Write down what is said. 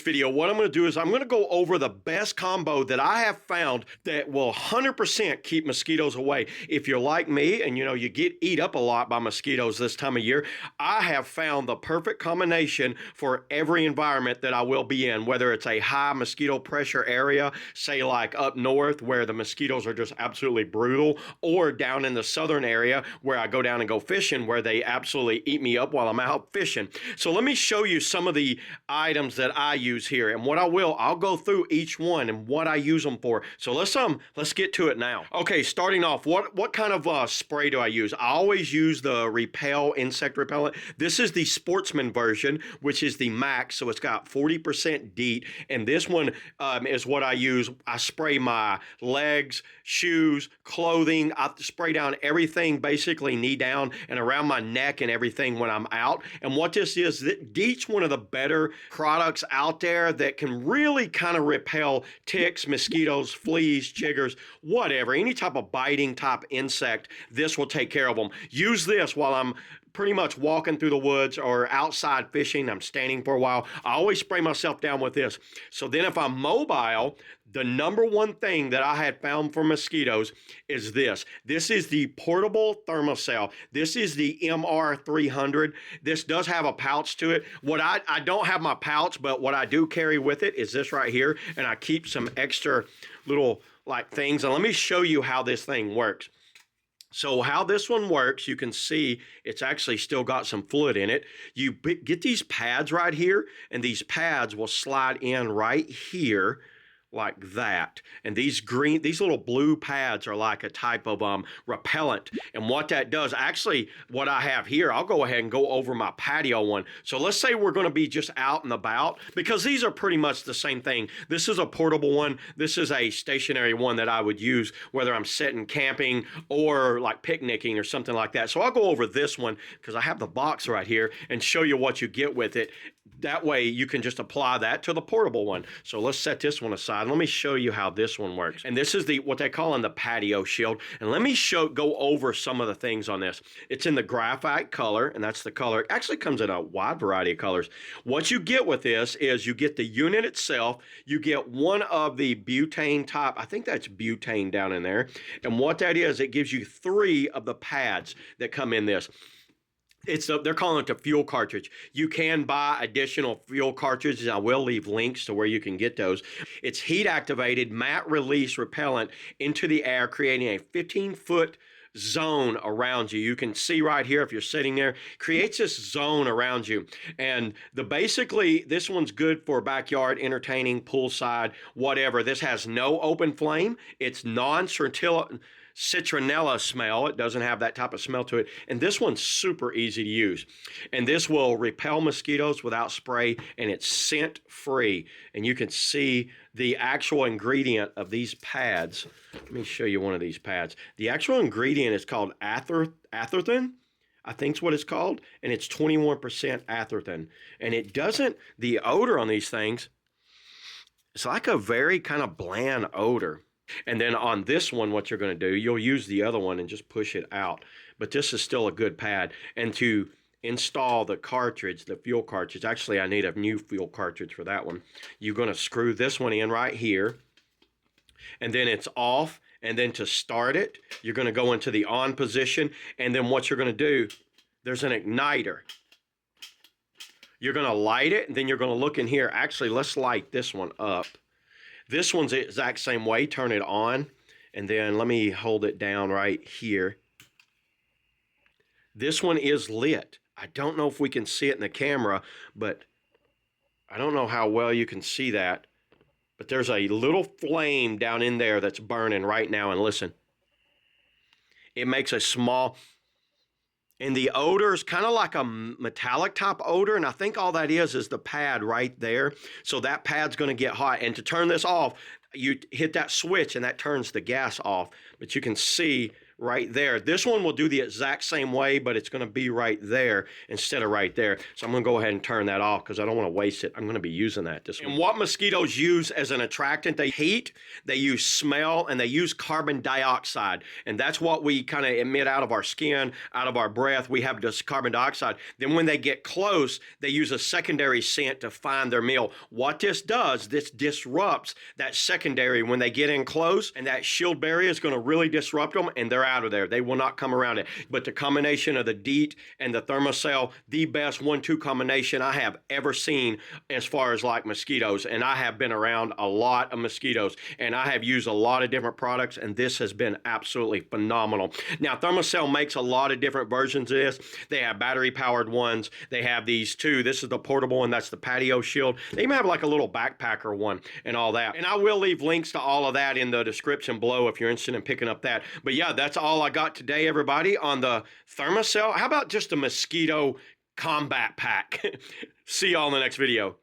video, what I'm going to do is I'm going to go over the best combo that I have found that will 100% keep mosquitoes away. If you're like me and you get eat up a lot by mosquitoes this time of year, I have found the perfect combination for every environment that I will be in, whether it's a high mosquito pressure area, say like up north where the mosquitoes are just absolutely brutal, or down in the southern area where I go down and go fishing where they absolutely eat me up while I'm out fishing. So let me show you some of the items that I use here, and what I'll go through each one and what I use them for. So let's get to it now. Okay, starting off, what kind of spray do I use? I always use the Repel insect repellent. This is the sportsman version, which is the max, so it's got 40% Deet, and this one is what I use. I spray my legs, shoes, clothing. I spray down everything basically knee down and around my neck and everything when I'm out. And what this is, Deet's one of the better products out there that can really kind of repel ticks, mosquitoes, fleas, chiggers, whatever, any type of biting type insect. This will take care of them. Use this while I'm pretty much walking through the woods or outside fishing. I'm standing for a while. I always spray myself down with this. So then if I'm mobile, the number one thing that I had found for mosquitoes is this. This is the portable Thermacell. This is the MR300. This does have a pouch to it. What I don't have my pouch, but what I do carry with it is this right here, and I keep some extra little like things. And let me show you how this thing works. So how this one works, you can see it's actually still got some fluid in it. You get these pads right here, and these pads will slide in right here like that. And these little blue pads are like a type of repellent. And what that does, actually what I have here, I'll go ahead and go over my patio one. So let's say we're going to be just out and about, because these are pretty much the same thing. This is a portable one. This is a stationary one that I would use whether I'm sitting camping or like picnicking or something like that. So I'll go over this one because I have the box right here and show you what you get with it. That way you can just apply that to the portable one. So let's set this one aside. Let me show you how this one works. And this is what they call in the Patio Shield. And let me go over some of the things on this. It's in the graphite color, and that's the color. It actually comes in a wide variety of colors. What you get with this is you get the unit itself. You get one of the butane type. I think that's butane down in there. And what that is, it gives you 3 of the pads that come in this. They're calling it the fuel cartridge. You can buy additional fuel cartridges. I will leave links to where you can get those. It's heat activated, matte release repellent into the air, creating a 15-foot zone around you. You can see right here if you're sitting there, creates this zone around you. And basically this one's good for backyard entertaining, poolside, whatever. This has no open flame. It's citronella smell. It doesn't have that type of smell to it. And this one's super easy to use. And this will repel mosquitoes without spray, and it's scent free. And you can see the actual ingredient of these pads. Let me show you one of these pads. The actual ingredient is called atherton. I think it's what it's called. And it's 21% atherton. And it doesn't, the odor on these things, it's like a very kind of bland odor. And then on this one, what you're going to do, you'll use the other one and just push it out. But this is still a good pad. And to install the cartridge, the fuel cartridge, actually I need a new fuel cartridge for that one. You're going to screw this one in right here. And then it's off. And then to start it, you're going to go into the on position. And then what you're going to do, there's an igniter. You're going to light it, and then you're going to look in here. Actually, let's light this one up. This one's the exact same way. Turn it on, and then let me hold it down right here. This one is lit. I don't know if we can see it in the camera, but I don't know how well you can see that. But there's a little flame down in there that's burning right now, and listen. It makes a small... And the odor is kind of like a metallic type odor, and I think all that is the pad right there. So that pad's going to get hot. And to turn this off, you hit that switch, and that turns the gas off. But you can see right there. This one will do the exact same way, but it's going to be right there instead of right there. So I'm going to go ahead and turn that off because I don't want to waste it. I'm going to be using that this week. And what mosquitoes use as an attractant, they heat, they use smell, and they use carbon dioxide. And that's what we kind of emit out of our skin, out of our breath. We have this carbon dioxide. Then when they get close, they use a secondary scent to find their meal. What this does, this disrupts that secondary when they get in close, and that shield barrier is going to really disrupt them, and they're out of there. They will not come around it. But the combination of the Deet and the Thermacell, the best 1-2 combination I have ever seen as far as like mosquitoes. And I have been around a lot of mosquitoes, and I have used a lot of different products, and this has been absolutely phenomenal. Now, Thermacell makes a lot of different versions of this. They have battery-powered ones. They have these two. This is the portable one. That's the Patio Shield. They even have like a little backpacker one and all that. And I will leave links to all of that in the description below if you're interested in picking up that. But yeah, that's all I got today, everybody, on the Thermacell. How about just a mosquito combat pack? See y'all in the next video.